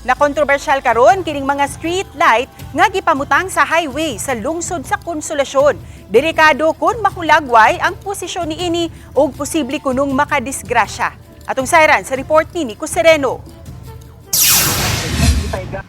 Na kontrobersyal karon kining mga street light nga gipamutang sa highway sa lungsod sa Konsolasyon. Delikado kun makulagway ang posisyon niini ug posible kunong makadisgrasya. Atong sayran sa report ni Nico Sereno.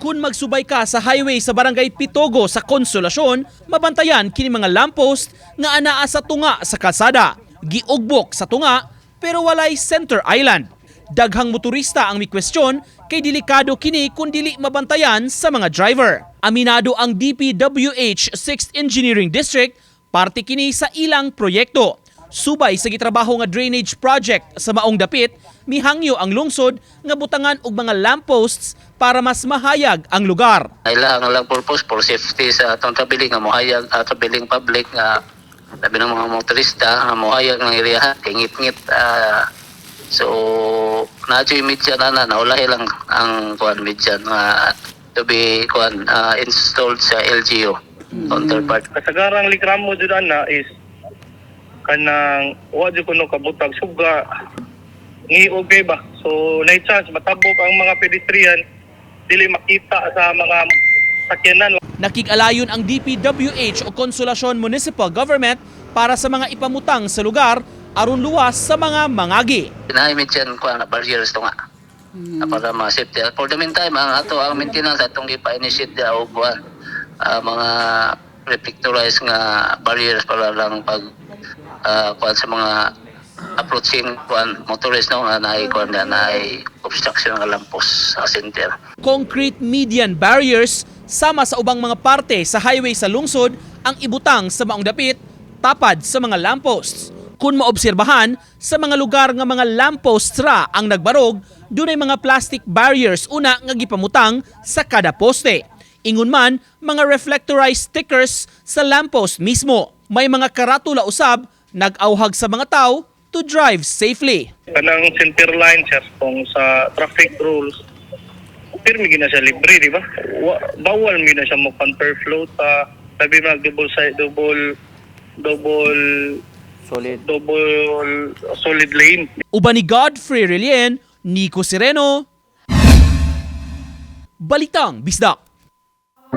Kung magsubay ka sa highway sa barangay Pitogo sa Konsolasyon, mabantayan kini mga lamppost nga anaa sa tunga sa kalsada. Giugbok sa tunga pero walay center island. Daghang motorista ang may question kay delikado kini kung dili mabantayan sa mga driver. Aminado ang DPWH 6th Engineering District, parte kini sa ilang proyekto. Subay sa gitrabaho nga drainage project sa maong dapit, mihangyo ang lungsod nga butangan og mga lampposts para mas mahayag ang lugar. Kailangan lang purpose for safety sa atong tabiling nga mohayag tabiling public nga labi ng mga motorista nga mohayag ng area tingit-ngit. So nadyo media na naulahi lang ang kuan media nga to be kuan installed sa LGU counterpart. Kasagarang likramo jud ana is kanang wa jud kuno kabutag suga ngiog kay ba. So na chance matabok ang mga pedestrian dili makita sa mga sakyanan. Nakig-alayon ang DPWH o Konsolasyon Municipal Government para sa mga ipamutang sa lugar aron luwas sa mga mangagi. Pinahimit yan kuan barriers to nga. Para ma-safety. For the meantime, ang maintenance atong gipa-initiate og kuan mga reflectorized nga barriers para lang pag kuan sa mga approaching kuan motorist no nga naay kuan naay obstruction nga lampos sa center. Concrete median barriers sama sa ubang mga parte sa highway sa lungsod ang ibutang sa maong dapit tapad sa mga lampposts. Kung maobserbahan, sa mga lugar nga mga lampposts ra ang nagbarog, dunay mga plastic barriers una nga gipamutang sa kada poste. Ingon man, mga reflectorized stickers sa lamppost mismo. May mga karatula usab nag-auhag sa mga tao to drive safely. Kanang center line siya kung sa traffic rules pirmi gina siya libre, di ba? Bawal mi na siya mo counterflow ta sabi mag double solid lane. Uban ni Godfrey Relien, Nico Sereno, Balitang Bisdak.